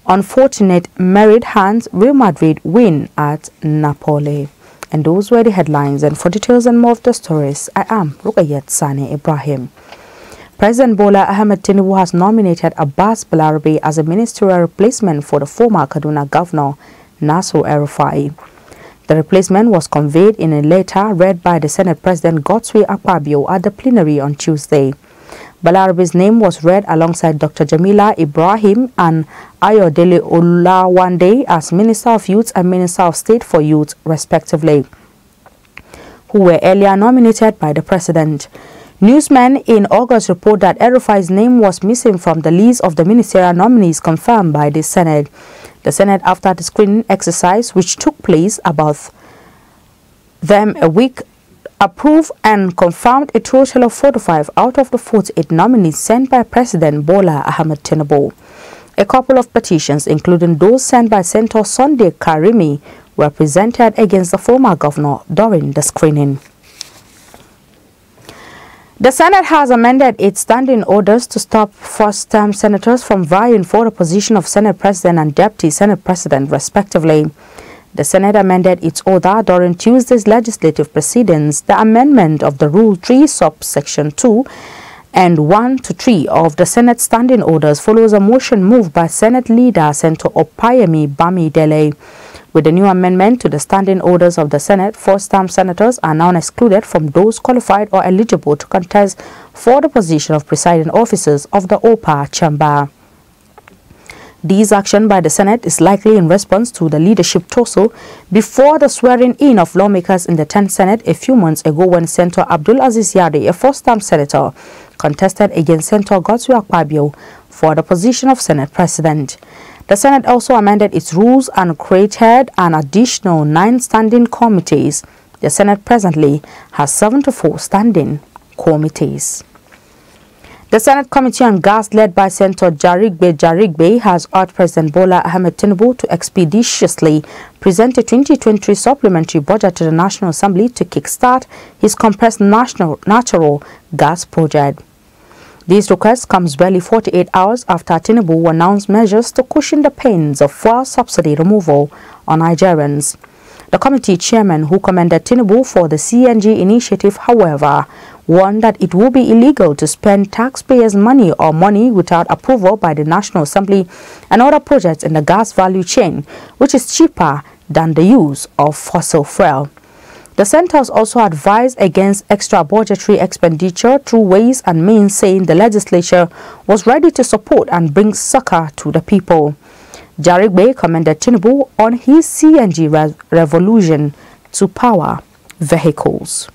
unfortunate married hands, Real Madrid win at Napoli. And those were the headlines. And for details and more of the stories, I am Rukayat Sani Ibrahim. President Bola Ahmed Tinubu has nominated Abbas Balarabe as a ministerial replacement for the former Kaduna Governor, Nasir El-Rufai. The replacement was conveyed in a letter read by the Senate President Godswill Akpabio at the plenary on Tuesday. Balarabe's name was read alongside Dr. Jamila Ibrahim and Ayodele Olawande as Minister of Youth and Minister of State for Youth, respectively, who were earlier nominated by the President. Newsmen in August report that El-Rufai's name was missing from the list of the ministerial nominees confirmed by the Senate. The Senate, after the screening exercise, which took place about them a week, approved and confirmed a total of 45 out of the 48 nominees sent by President Bola Ahmed Tinubu. A couple of petitions, including those sent by Senator Sunday Karimi, were presented against the former governor during the screening. The Senate has amended its standing orders to stop first-term senators from vying for the position of Senate President and Deputy Senate President, respectively. The Senate amended its order during Tuesday's legislative proceedings. The amendment of the Rule 3, subsection 2 and 1 to 3 of the Senate standing orders follows a motion moved by Senate leader Senator Opayemi Bamidele. With the new amendment to the standing orders of the Senate, first-term senators are now excluded from those qualified or eligible to contest for the position of presiding officers of the upper chamber. This action by the Senate is likely in response to the leadership tussle before the swearing-in of lawmakers in the 10th Senate a few months ago when Senator Abdul Aziz Yari, a first-time senator, contested against Senator Godswill Akpabio for the position of Senate President. The Senate also amended its rules and created an additional 9 standing committees. The Senate presently has 74 standing committees. The Senate Committee on Gas, led by Senator Jarigbe, has urged President Bola Ahmed Tinubu to expeditiously present a 2023 supplementary budget to the National Assembly to kickstart his compressed natural gas project. This request comes barely 48 hours after Tinubu announced measures to cushion the pains of fuel subsidy removal on Nigerians. The committee chairman, who commended Tinubu for the CNG initiative, however, warned that it will be illegal to spend taxpayers' money or money without approval by the National Assembly and other projects in the gas value chain, which is cheaper than the use of fossil fuel. The senators also advised against extra budgetary expenditure through ways and means, saying the legislature was ready to support and bring succor to the people. Jarigbe commended Tinubu on his CNG revolution to power vehicles.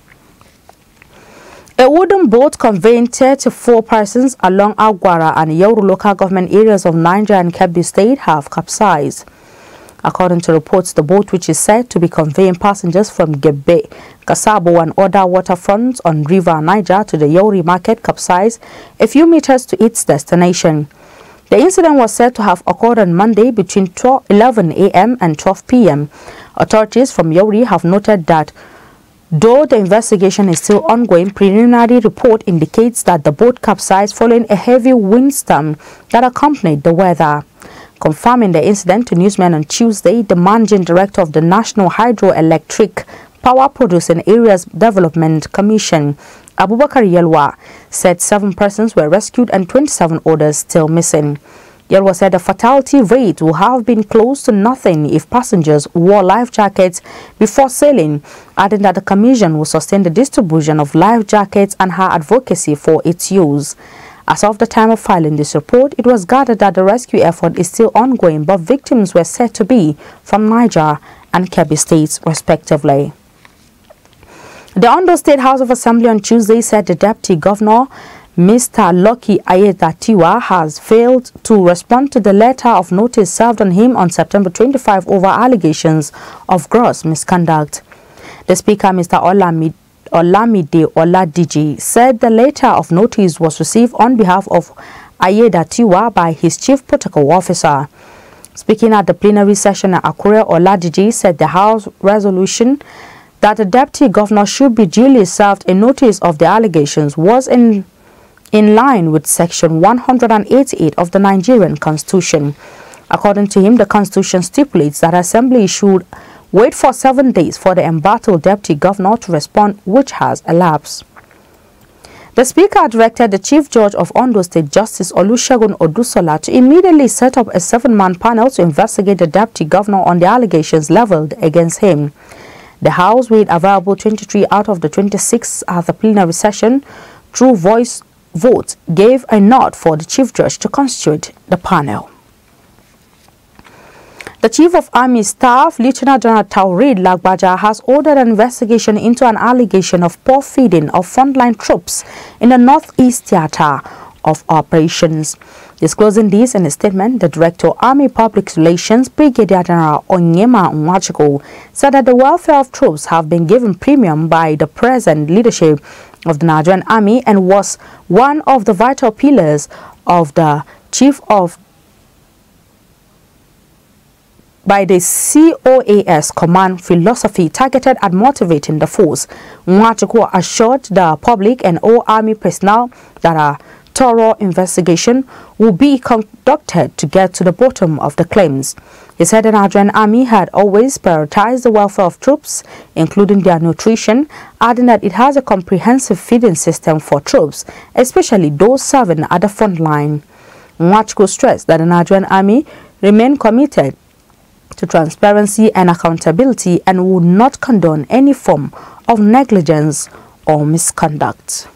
A wooden boat conveying 34 persons along Agwara and Yoru local government areas of Niger and Kebbi State have capsized. According to reports, the boat, which is said to be conveying passengers from Gebe, Kasabo and other waterfronts on River Niger to the Yori market, capsized a few meters to its destination. The incident was said to have occurred on Monday between 11 a.m. and 12 p.m. Authorities from Yori have noted that though the investigation is still ongoing, preliminary report indicates that the boat capsized following a heavy windstorm that accompanied the weather. Confirming the incident to newsmen on Tuesday, the managing director of the National Hydroelectric Power Producing Areas Development Commission, Abubakar Yelwa, said 7 persons were rescued and 27 others still missing. Yelwa said the fatality rate will have been close to nothing if passengers wore life jackets before sailing, adding that the commission will sustain the distribution of life jackets and her advocacy for its use. As of the time of filing this report, it was gathered that the rescue effort is still ongoing, but victims were said to be from Niger and Kebbi states, respectively. The Ondo State House of Assembly on Tuesday said the Deputy Governor, Mr. Lucky Ayedatiwa, has failed to respond to the letter of notice served on him on September 25 over allegations of gross misconduct. The Speaker, Mr. Olamide Oladiji, said the letter of notice was received on behalf of Ayedatiwa by his Chief Protocol Officer. Speaking at the plenary session at Akwai, Oladiji said the House resolution that the Deputy Governor should be duly served a notice of the allegations was in line with Section 188 of the Nigerian Constitution. According to him, the Constitution stipulates that Assembly should wait for 7 days for the embattled Deputy Governor to respond, which has elapsed. The Speaker directed the Chief Judge of Ondo State, Justice Olusegun Odusola, to immediately set up a 7-man panel to investigate the Deputy Governor on the allegations leveled against him. The House, with available 23 out of the 26 at the plenary session, through voice vote, gave a nod for the Chief Judge to constitute the panel. The Chief of Army Staff, Lieutenant General Taoreed Lagbaja, has ordered an investigation into an allegation of poor feeding of frontline troops in the Northeast Theatre of Operations. Disclosing this in a statement, the Director of Army Public Relations, Brigadier General Onyema Nwachukwu, said that the welfare of troops have been given premium by the present leadership of the Nigerian Army and was one of the vital pillars of the Chief of by the COAS command philosophy targeted at motivating the force. Nwachukwu assured the public and all army personnel that a thorough investigation will be conducted to get to the bottom of the claims. He said the Nigerian Army had always prioritized the welfare of troops, including their nutrition, adding that it has a comprehensive feeding system for troops, especially those serving at the front line. Nwachukwu stressed that the Nigerian Army remain committed to transparency and accountability and would not condone any form of negligence or misconduct.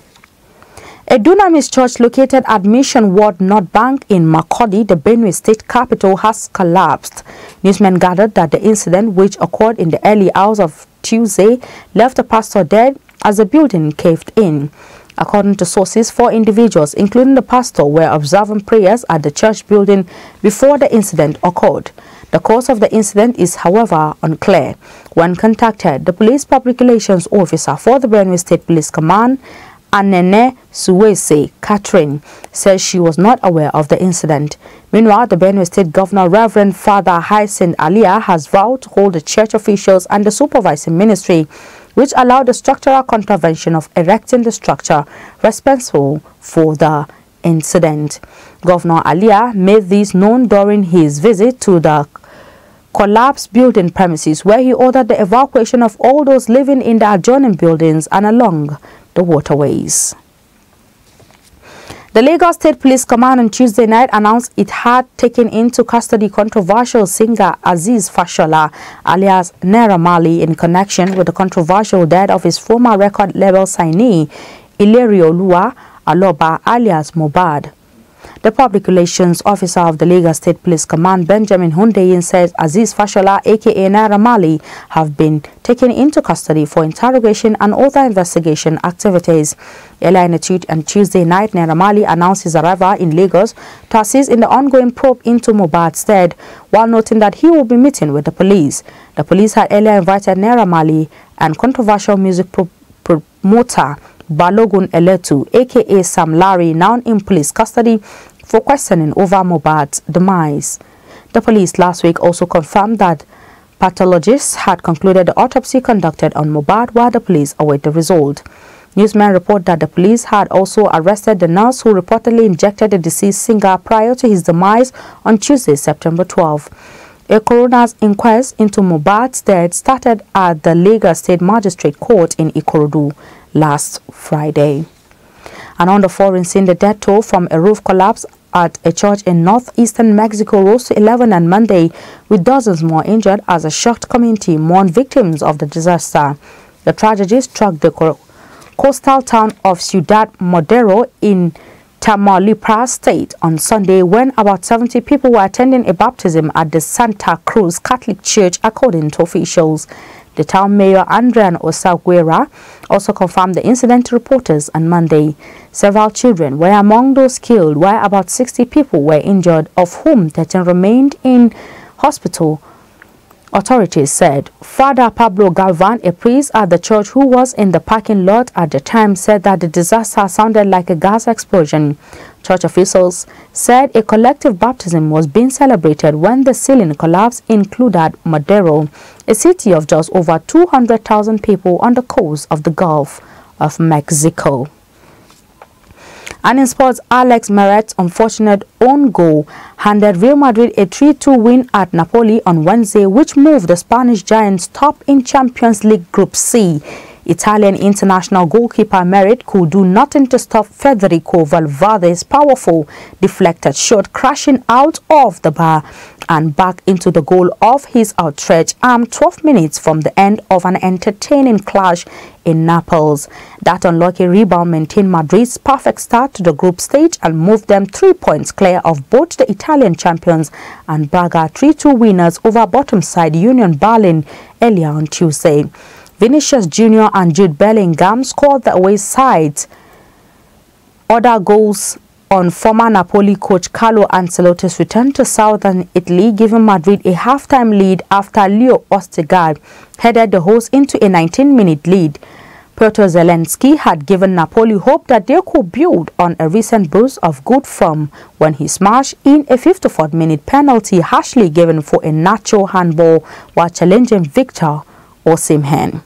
A Dunamis church located at Mission Ward North Bank in Makurdi, the Benue State capital, has collapsed. Newsmen gathered that the incident, which occurred in the early hours of Tuesday, left the pastor dead as the building caved in. According to sources, 4 individuals, including the pastor, were observing prayers at the church building before the incident occurred. The cause of the incident is, however, unclear. When contacted, the police public relations officer for the Benue State Police Command, Anene Suwese Catherine, says she was not aware of the incident. Meanwhile, the Benue State Governor, Reverend Father Hyacinth Alia, has vowed to hold the church officials and the supervising ministry, which allowed the structural contravention of erecting the structure, responsible for the incident. Governor Alia made this known during his visit to the collapsed building premises, where he ordered the evacuation of all those living in the adjoining buildings and along the waterways. The Lagos State Police Command on Tuesday night announced it had taken into custody controversial singer Azeez Fashola, alias Naira Marley, in connection with the controversial death of his former record label signee, Ilerioluwa Aloba, alias Mohbad. The public relations officer of the Lagos State Police Command, Benjamin Hundeyin, says Azeez Fashola, aka Naira Marley, have been taken into custody for interrogation and other investigation activities. Earlier in a tweet on Tuesday night, Naira Marley announced his arrival in Lagos to assist in the ongoing probe into Mohbad's death, while noting that he will be meeting with the police. The police had earlier invited Naira Marley and controversial music promoter Balogun Eletu, aka Sam Larry, now in police custody, for questioning over Mohbad's demise. The police last week also confirmed that pathologists had concluded the autopsy conducted on Mohbad, while the police await the result. Newsmen report that the police had also arrested the nurse who reportedly injected the deceased singer prior to his demise on Tuesday, September 12. A coroner's inquest into Mohbad's death started at the Lagos State Magistrate Court in Ikorodu last Friday. And on the foreign scene, the death toll from a roof collapse at a church in northeastern Mexico rose to 11 on Monday, with dozens more injured as a shocked community mourned victims of the disaster. The tragedy struck the coastal town of Ciudad Madero in Tamaulipas State on Sunday, when about 70 people were attending a baptism at the Santa Cruz Catholic Church, according to officials. The town mayor, Adrian Osaguera, also confirmed the incident to reporters on Monday. Several children were among those killed, while about 60 people were injured, of whom 13 remained in hospital, authorities said. Father Pablo Galvan, a priest at the church who was in the parking lot at the time, said that the disaster sounded like a gas explosion. Church officials said a collective baptism was being celebrated when the ceiling collapse in Ciudad Madero, a city of just over 200,000 people on the coast of the Gulf of Mexico. And in sports, Alex Meret unfortunate own goal handed Real Madrid a 3-2 win at Napoli on Wednesday, which moved the Spanish Giants top in Champions League Group C. Italian international goalkeeper Meret could do nothing to stop Federico Valverde's powerful deflected shot crashing out of the bar and back into the goal of his outstretched arm 12 minutes from the end of an entertaining clash in Naples. That unlucky rebound maintained Madrid's perfect start to the group stage and moved them 3 points clear of both the Italian champions and Braga 3-2 winners over bottom side Union Berlin earlier on Tuesday. Vinicius Jr. and Jude Bellingham scored the away side's other goals on former Napoli coach Carlo Ancelotti's return to southern Italy, giving Madrid a halftime lead after Leo Ostigard headed the hosts into a 19-minute lead. Piotr Zelensky had given Napoli hope that they could build on a recent boost of good form when he smashed in a 54th-minute penalty harshly given for a natural handball while challenging Victor Osimhen.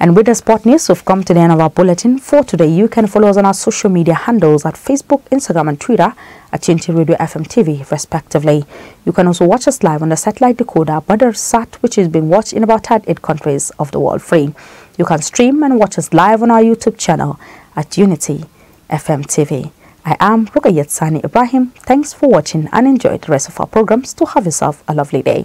And with the sport news, we've come to the end of our bulletin for today. You can follow us on our social media handles at Facebook, Instagram and Twitter at TUNTBE Radio FM TV, respectively. You can also watch us live on the satellite decoder Sat, which is being watched in about 38 countries of the world free. You can stream and watch us live on our YouTube channel at Unity FM TV. I am Rukayat Sani Ibrahim. Thanks for watching and enjoy the rest of our programs. To have yourself a lovely day.